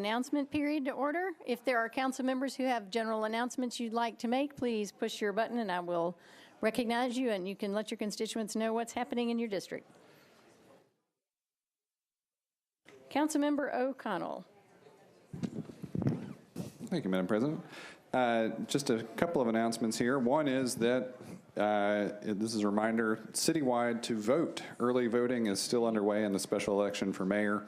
announcement period to order. If there are council members who have general announcements you'd like to make, please push your button and I will recognize you and you can let your constituents know what's happening in your district. Councilmember O'Connell. Thank you, Madam President. Just a couple of announcements here. One is that this is a reminder citywide to vote. Early voting is still underway in the special election for mayor.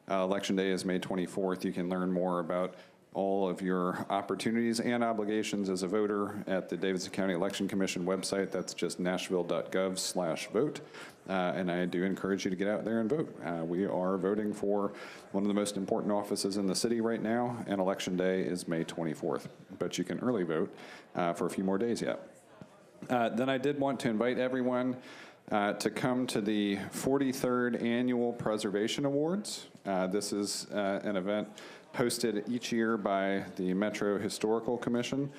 Election day is May 24th. You can learn more about all of your opportunities and obligations as a voter at the Davidson County Election Commission website. That's just nashville.gov/vote. And I do encourage you to get out there and vote. We are voting for one of the most important offices in the city right now, and Election Day is May 24th. But you can early vote for a few more days yet. Then I did want to invite everyone to come to the 43rd Annual Preservation Awards. This is an event hosted each year by the Metro Historical Commission.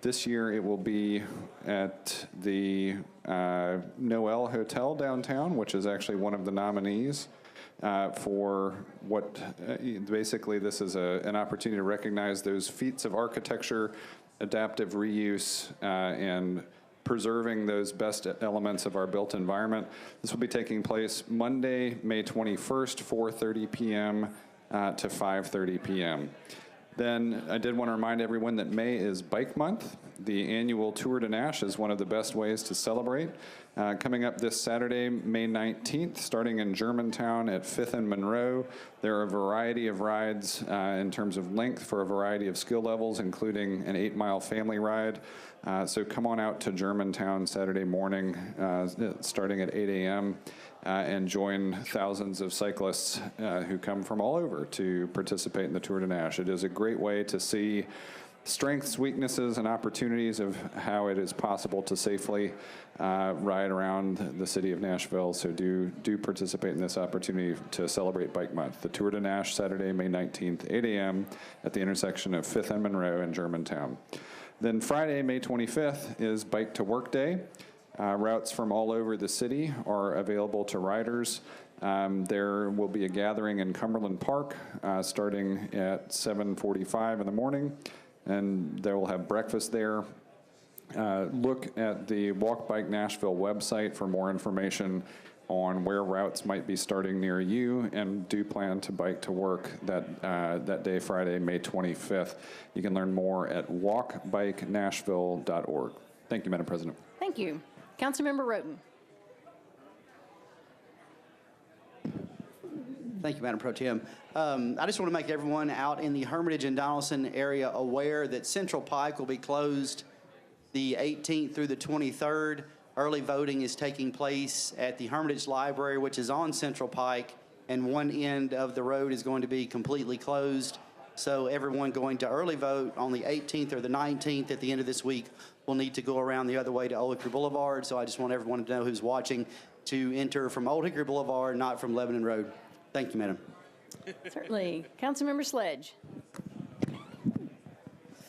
This year it will be at the Noel Hotel downtown, which is actually one of the nominees for what basically this is an opportunity to recognize those feats of architecture, adaptive reuse, and preserving those best elements of our built environment. This will be taking place Monday, May 21st, 4:30 p.m. To 5:30 p.m. Then I did want to remind everyone that May is Bike Month. The annual Tour de Nash is one of the best ways to celebrate. Coming up this Saturday, May 19th, starting in Germantown at 5th and Monroe. There are a variety of rides in terms of length for a variety of skill levels, including an 8-mile family ride. So come on out to Germantown Saturday morning, starting at 8 a.m. And join thousands of cyclists who come from all over to participate in the Tour de Nash. It is a great way to see strengths, weaknesses, and opportunities of how it is possible to safely ride around the city of Nashville. So do participate in this opportunity to celebrate Bike Month. The Tour de Nash, Saturday, May 19th, 8 a.m. at the intersection of 5th and Monroe in Germantown. Then Friday, May 25th, is Bike to Work Day. Routes from all over the city are available to riders. There will be a gathering in Cumberland Park starting at 7:45 in the morning, and they will have breakfast there. Look at the Walk Bike Nashville website for more information on where routes might be starting near you, and do plan to bike to work that day, Friday, May 25th. You can learn more at walkbikenashville.org. Thank you, Madam President. Thank you. Councilmember Roten. Thank you, Madam Pro Tem. I just want to make everyone out in the Hermitage and Donaldson area aware that Central Pike will be closed the 18th through the 23rd. Early voting is taking place at the Hermitage Library, which is on Central Pike, and one end of the road is going to be completely closed. So everyone going to early vote on the 18th or the 19th at the end of this week will need to go around the other way to Old Hickory Boulevard. So I just want everyone to know who's watching to enter from Old Hickory Boulevard, not from Lebanon Road. Thank you, Madam. Certainly. Councilmember Sledge.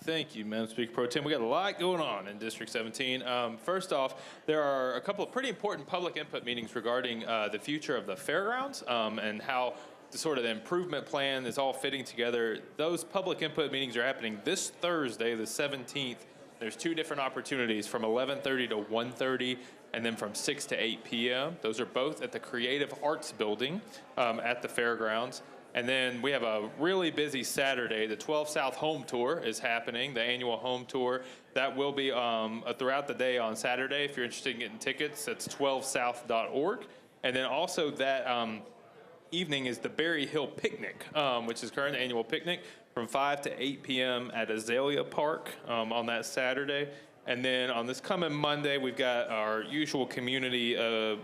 Thank you, Madam Speaker Pro Tem. We got a lot going on in District 17. First off, there are a couple of pretty important public input meetings regarding the future of the fairgrounds and how the sort of the improvement plan is all fitting together. Those public input meetings are happening this Thursday, the 17th. There's two different opportunities from 11:30 to 1:30 and then from 6 to 8 p.m. Those are both at the Creative Arts Building at the fairgrounds. And then we have a really busy Saturday. The 12 South Home Tour is happening, the annual home tour. That will be throughout the day on Saturday. If you're interested in getting tickets, that's 12south.org. And then also that evening is the Berry Hill Picnic, which is current annual picnic from 5 to 8 p.m. at Azalea Park on that Saturday. And then on this coming Monday, we've got our usual community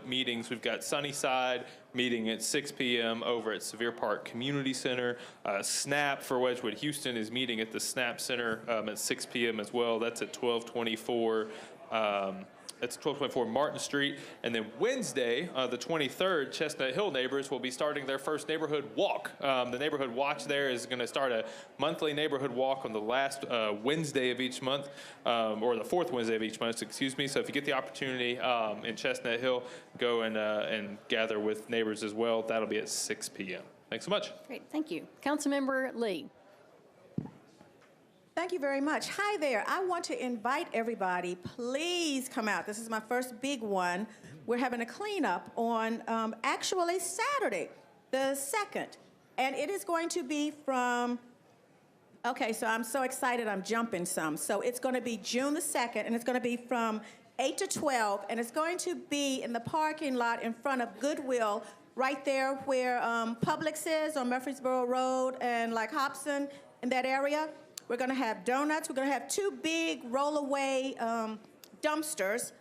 meetings. We've got Sunnyside meeting at 6 p.m. over at Sevier Park Community Center. SNAP for Wedgwood Houston is meeting at the SNAP Center at 6 p.m. as well. That's at 1224. That's 1224 Martin Street. And then Wednesday, the 23rd, Chestnut Hill neighbors will be starting their first neighborhood walk. The neighborhood watch there is going to start a monthly neighborhood walk on the last Wednesday of each month, or the fourth Wednesday of each month, excuse me. So if you get the opportunity in Chestnut Hill, go and gather with neighbors as well. That'll be at 6 p.m. Thanks so much. Great, thank you. Councilmember Lee. Thank you very much. Hi there. I want to invite everybody, please come out. This is my first big one. We're having a cleanup on actually Saturday, the 2nd. And it is going to be from, okay, so I'm so excited I'm jumping some. So it's going to be June the 2nd, and it's going to be from 8 to 12, and it's going to be in the parking lot in front of Goodwill, right there where Publix is on Murfreesboro Road and like Hobson in that area. We're going to have donuts. We're going to have 2 big roll-away dumpsters.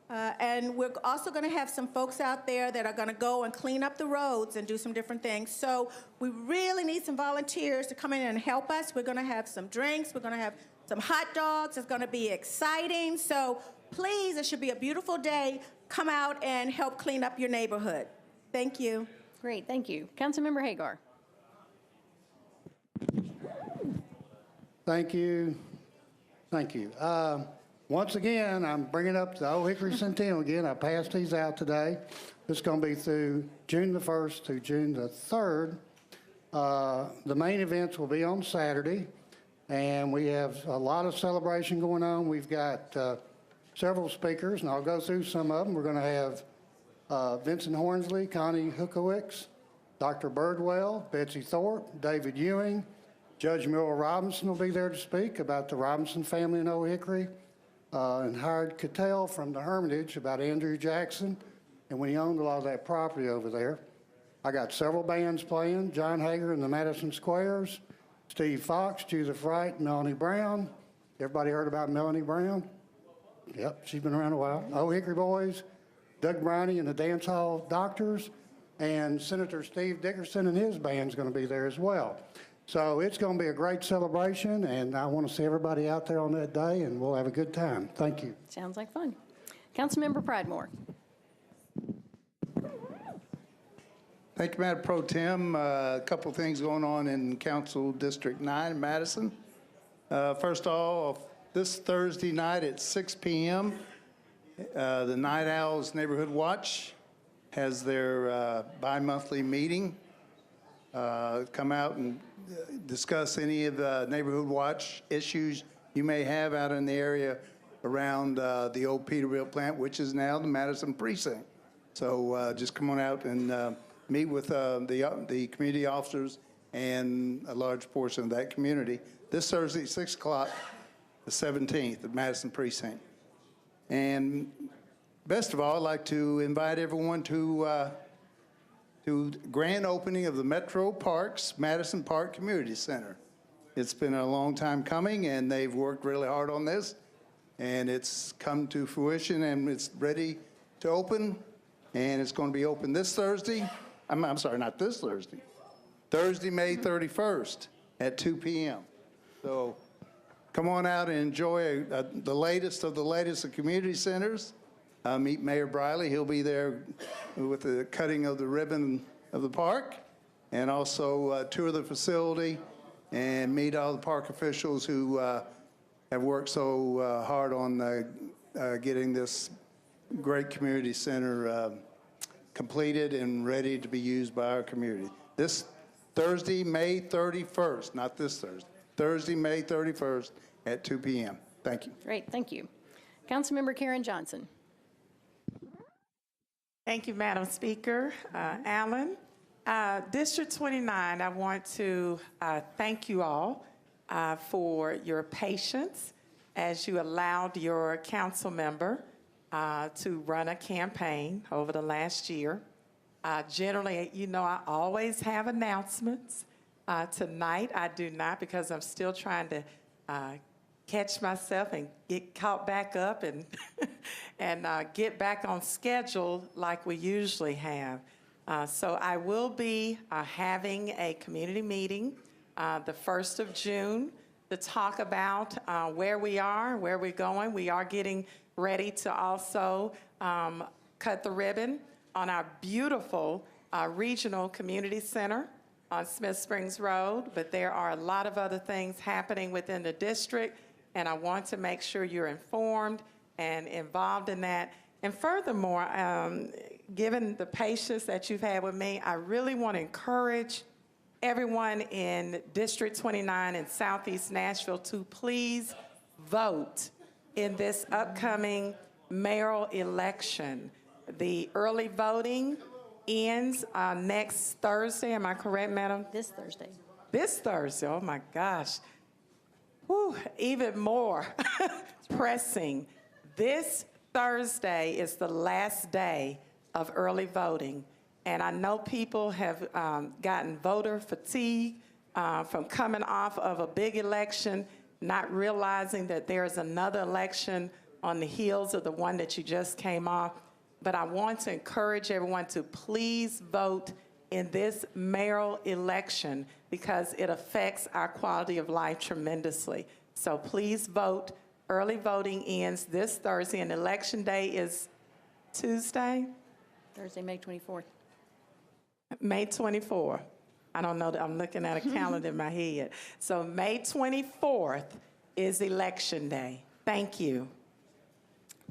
And we're also going to have some folks out there that are going to go and clean up the roads and do some different things. So we really need some volunteers to come in and help us. We're going to have some drinks. We're going to have some hot dogs. It's going to be exciting. So please, it should be a beautiful day. Come out and help clean up your neighborhood. Thank you. Great, thank you. Councilmember Hagar. Thank you. Thank you. Once again, I'm bringing up the Old Hickory Centennial again. I passed these out today. This is going to be through June the 1st to June the 3rd. The main events will be on Saturday, and we have a lot of celebration going on. We've got several speakers, and I'll go through some of them. We're going to have Vincent Hornsley, Connie Hookowicz, Dr. Birdwell, Betsy Thorpe, David Ewing, Judge Muriel Robinson will be there to speak about the Robinson family in Old Hickory, and Howard Cattell from the Hermitage about Andrew Jackson and when he owned a lot of that property over there. I got several bands playing, John Hager and the Madison Squares, Steve Fox, Judith Wright, Melanie Brown. Everybody heard about Melanie Brown? Yep, she's been around a while. Old Hickory Boys, Doug Briney and the Dance Hall Doctors, and Senator Steve Dickerson and his band's going to be there as well. So it's going to be a great celebration, and I want to see everybody out there on that day, and we'll have a good time. Thank you. Sounds like fun. Councilmember Pridemore. Thank you, Madam Pro Tem. A couple of things going on in Council District 9 in Madison. First off, this Thursday night at 6 p.m., the Night Owls Neighborhood Watch has their bi-monthly meeting. Come out and discuss any of the Neighborhood Watch issues you may have out in the area around the old Peterbilt plant, which is now the Madison precinct. So just come on out and meet with the community officers and a large portion of that community this Thursday at 6 o'clock, the 17th at Madison precinct. And best of all, I'd like to invite everyone to grand opening of the Metro Parks Madison Park Community Center. It's been a long time coming, and they've worked really hard on this, and it's come to fruition, and it's ready to open, and it's going to be open this Thursday. I'm sorry, not this Thursday. Thursday, May 31st at 2 p.m. So come on out and enjoy the latest of the latest of community centers. Meet Mayor Briley. He'll be there with the cutting of the ribbon of the park, and also tour the facility and meet all the park officials who have worked so hard on getting this great community center completed and ready to be used by our community. This Thursday, May 31st, not this Thursday, Thursday, May 31st at 2 p.m. Thank you. Great, thank you. Councilmember Karen Johnson. Thank you, Madam Speaker. Alan, District 29, I want to thank you all for your patience as you allowed your council member to run a campaign over the last year. Generally, you know, I always have announcements. Tonight, I do not, because I'm still trying to catch myself and get caught back up and and get back on schedule like we usually have. So I will be having a community meeting the 1st of June to talk about where we are, where we're going. We are getting ready to also cut the ribbon on our beautiful regional community center on Smith Springs Road, but there are a lot of other things happening within the district, and I want to make sure you're informed and involved in that. And furthermore, given the patience that you've had with me, I really want to encourage everyone in District 29 in Southeast Nashville to please vote in this upcoming mayoral election. The early voting ends next Thursday. Am I correct, Madam? This Thursday. This Thursday. Oh, my gosh. Whew, even more pressing. This Thursday is the last day of early voting. And I know people have gotten voter fatigue from coming off of a big election, not realizing that there's another election on the heels of the one that you just came off. But I want to encourage everyone to please vote in this mayoral election because it affects our quality of life tremendously. So please vote. Early voting ends this Thursday, and Election Day is Tuesday? Thursday, May 24th. May 24th. I don't know, I'm looking at a calendar in my head. So May 24th is Election Day. Thank you.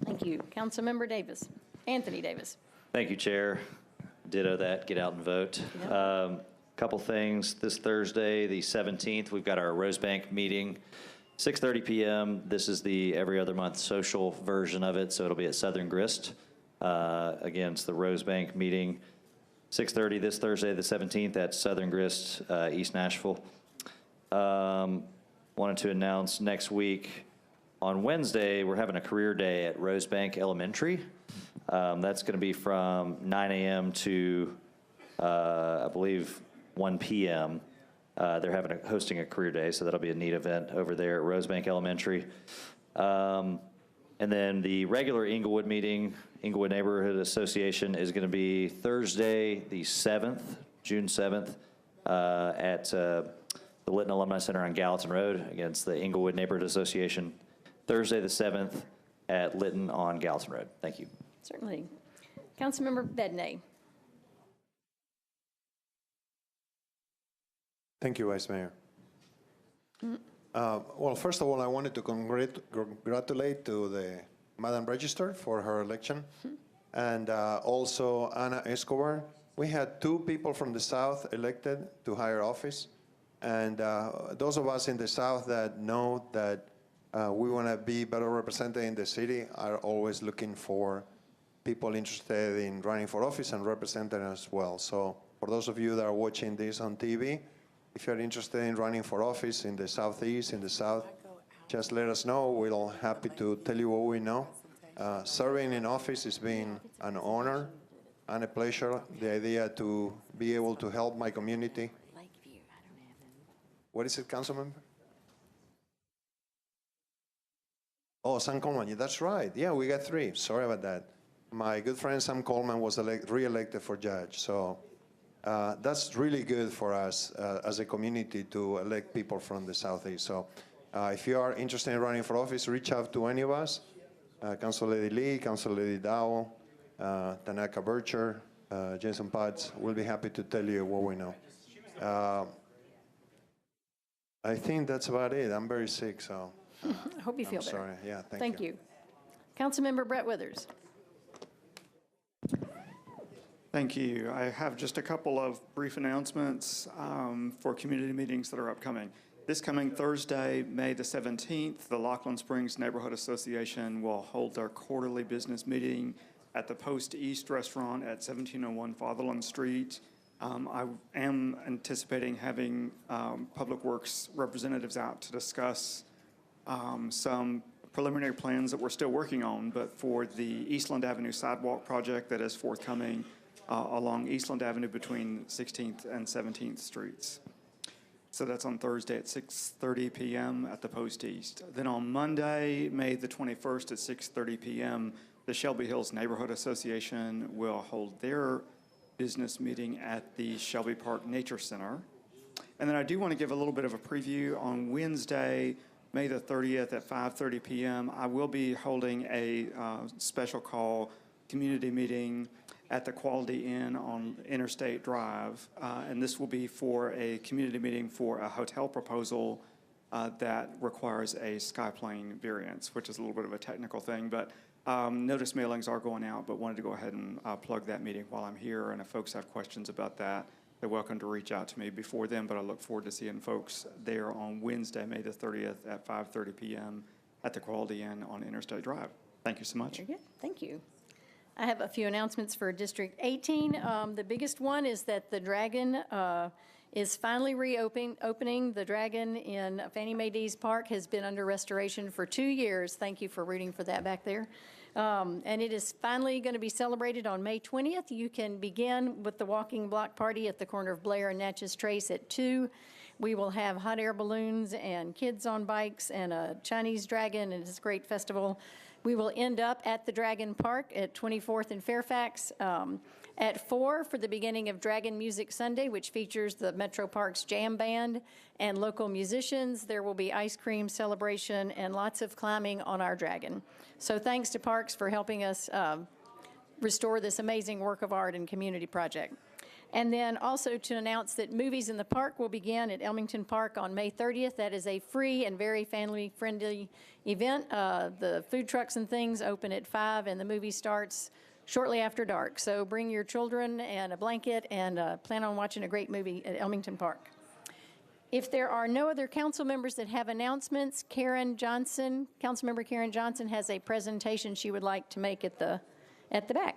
Thank you. Councilmember Davis. Anthony Davis. Thank you, Chair. Ditto that, get out and vote. Couple things. This Thursday, the 17th, we've got our Rosebank meeting, 6:30 p.m. This is the every other month social version of it, so it'll be at Southern Grist. Again, it's the Rosebank meeting, 6:30 this Thursday, the 17th at Southern Grist, East Nashville. Wanted to announce next week, on Wednesday, we're having a career day at Rosebank Elementary. That's going to be from 9 a.m. to, I believe, 1 p.m. They're hosting a career day, so that'll be a neat event over there at Rosebank Elementary. And then the regular Inglewood meeting, Inglewood Neighborhood Association, is going to be Thursday, the 7th, June 7th, at the Lytton Alumni Center on Gallatin Road against the Inglewood Neighborhood Association. Thursday, the 7th, at Lytton on Gallatin Road. Thank you. Certainly. Councilmember Bedney. Thank you, Vice Mayor. Well, first of all, I wanted to congratulate to the Madam Register for her election, and also Ana Escobar. We had 2 people from the South elected to higher office, and those of us in the South that know that we want to be better represented in the city are always looking for people interested in running for office and representing as well. So for those of you that are watching this on TV, if you're interested in running for office in the Southeast, in the South, just let us know. We're happy to tell you what we know. Serving in office has been an honor and a pleasure. The idea to be able to help my community. What is it, Councilmember? Oh, Sam Coleman, yeah, that's right. Yeah, we got 3. Sorry about that. My good friend Sam Coleman was re-elected for judge. So that's really good for us as a community to elect people from the Southeast. So if you are interested in running for office, reach out to any of us. Council Lady Lee, Council Lady Dow, Tanaka Bircher, Jason Potts. We'll be happy to tell you what we know. I think that's about it. I'm very sick, so. I hope you feel better. Sorry. Yeah, Thank you. Councilmember Brett Withers. Thank you. I have just a couple of brief announcements for community meetings that are upcoming. This coming Thursday, May the 17th, the Lachlan Springs Neighborhood Association will hold their quarterly business meeting at the Post East Restaurant at 1701 Fatherland Street. I am anticipating having Public Works representatives out to discuss some preliminary plans that we're still working on, but for the Eastland Avenue sidewalk project that is forthcoming along Eastland Avenue between 16th and 17th Streets. So that's on Thursday at 6:30 p.m. at the Post East. Then on Monday, May the 21st at 6:30 p.m., the Shelby Hills Neighborhood Association will hold their business meeting at the Shelby Park Nature Center. And then I do want to give a little bit of a preview. On Wednesday, May the 30th at 5:30 p.m., I will be holding a special call community meeting at the Quality Inn on Interstate Drive. And this will be for a community meeting for a hotel proposal that requires a skyplane variance, which is a little bit of a technical thing. But notice mailings are going out, but wanted to go ahead and plug that meeting while I'm here. And if folks have questions about that, they're welcome to reach out to me before then, but I look forward to seeing folks there on Wednesday, May the 30th at 5:30 p.m. at the Quality Inn on Interstate Drive. Thank you so much. Very good. Thank you. I have a few announcements for District 18. The biggest one is that the Dragon is finally opening. The Dragon in Fannie Mae Dees Park has been under restoration for 2 years. Thank you for rooting for that back there. And it is finally going to be celebrated on May 20th. You can begin with the walking block party at the corner of Blair and Natchez Trace at 2. We will have hot air balloons and kids on bikes and a Chinese dragon, and it's a great festival. We will end up at the Dragon Park at 24th and Fairfax at 4 for the beginning of Dragon Music Sunday, which features the Metro Parks Jam Band and local musicians. There will be ice cream celebration and lots of climbing on our Dragon. So thanks to Parks for helping us restore this amazing work of art and community project. And then also to announce that Movies in the Park will begin at Elmington Park on May 30th. That is a free and very family-friendly event. The food trucks and things open at 5, and the movie starts shortly after dark. So bring your children and a blanket and plan on watching a great movie at Elmington Park. If there are no other council members that have announcements, Councilmember Karen Johnson has a presentation she would like to make at the back.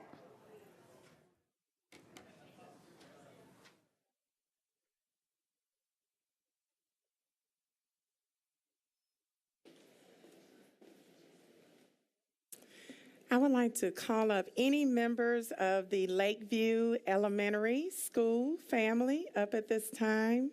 I would like to call up any members of the Lakeview Elementary School family up at this time.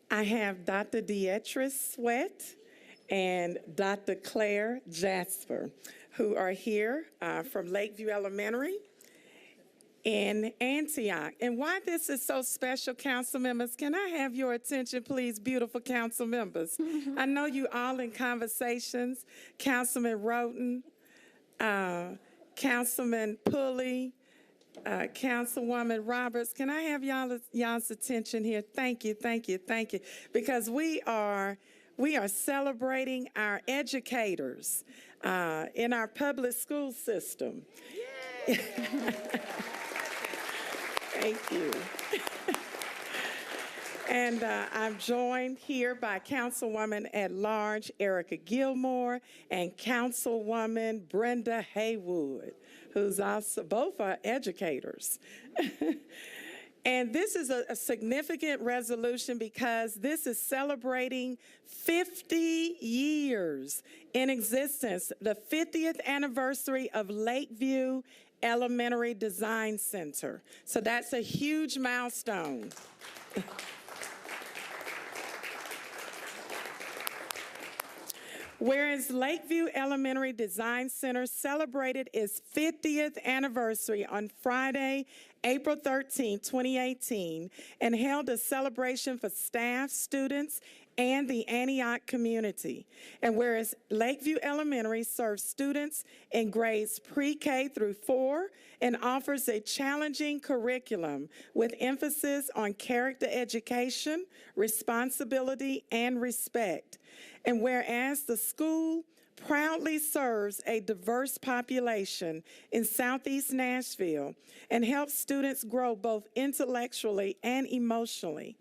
I have Dr. Deatrice Sweat and Dr. Claire Jasper, who are here from Lakeview Elementary in Antioch. And why this is so special, council members, can I have your attention, please, beautiful council members? I know you all in conversations, Councilman Roten, Councilman Pulley, Councilwoman Roberts, can I have y'all's attention here? Thank you, thank you, thank you. Because we are celebrating our educators in our public school system. Thank you. And I'm joined here by Councilwoman at Large Erica Gilmore and Councilwoman Brenda Haywood, who's also both are educators. And this is a significant resolution because this is celebrating 50 years in existence, the 50th anniversary of Lakeview Elementary Design Center. So that's a huge milestone. Whereas Lakeview Elementary Design Center celebrated its 50th anniversary on Friday, April 13, 2018, and held a celebration for staff, students, and the Antioch community. And whereas Lakeview Elementary serves students in grades pre-K through 4 and offers a challenging curriculum with emphasis on character education, responsibility, and respect. And whereas the school proudly serves a diverse population in Southeast Nashville and helps students grow both intellectually and emotionally.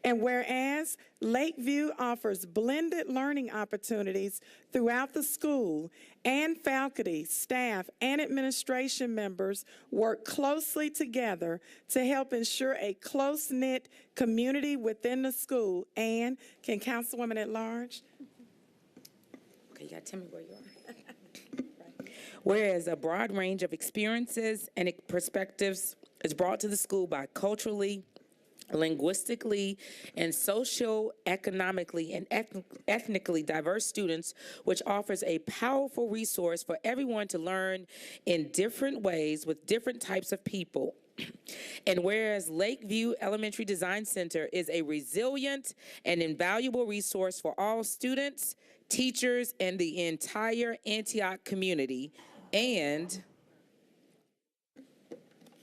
And whereas Lakeview offers blended learning opportunities throughout the school, and faculty, staff, and administration members work closely together to help ensure a close-knit community within the school. And can Councilwoman at Large? Okay, you gotta tell me where you are. Whereas a broad range of experiences and perspectives is brought to the school by culturally, linguistically, and socio-economically and ethnically diverse students, which offers a powerful resource for everyone to learn in different ways with different types of people. And whereas Lakeview Elementary Design Center is a resilient and invaluable resource for all students, teachers, and the entire Antioch community. And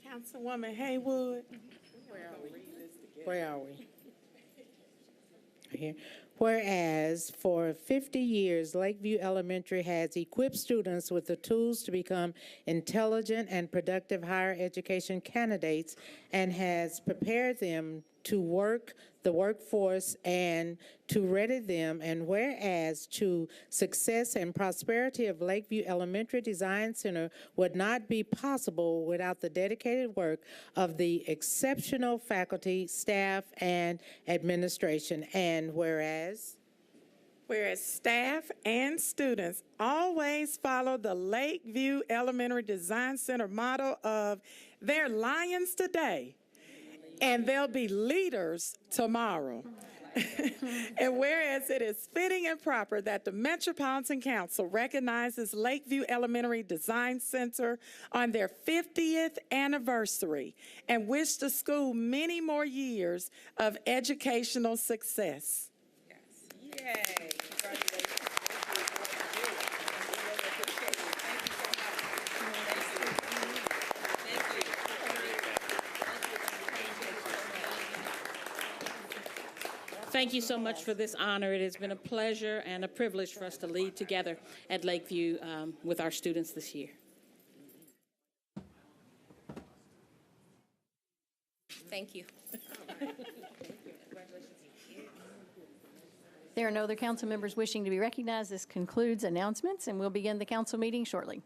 Councilwoman Haywood. Where are we? Here. Whereas for 50 years, Lakeview Elementary has equipped students with the tools to become intelligent and productive higher education candidates and has prepared them to work the workforce and to ready them, and whereas to success and prosperity of Lakeview Elementary Design Center would not be possible without the dedicated work of the exceptional faculty, staff, and administration, and whereas Staff and students always follow the Lakeview Elementary Design Center motto of they're lions today, and they'll be leaders tomorrow. And whereas it is fitting and proper that the Metropolitan Council recognizes Lakeview Elementary Design Center on their 50th anniversary and wish the school many more years of educational success. yay. Thank you so much for this honor. It has been a pleasure and a privilege for us to lead together at Lakeview with our students this year. Thank you. There are no other council members wishing to be recognized. This concludes announcements, and we'll begin the council meeting shortly.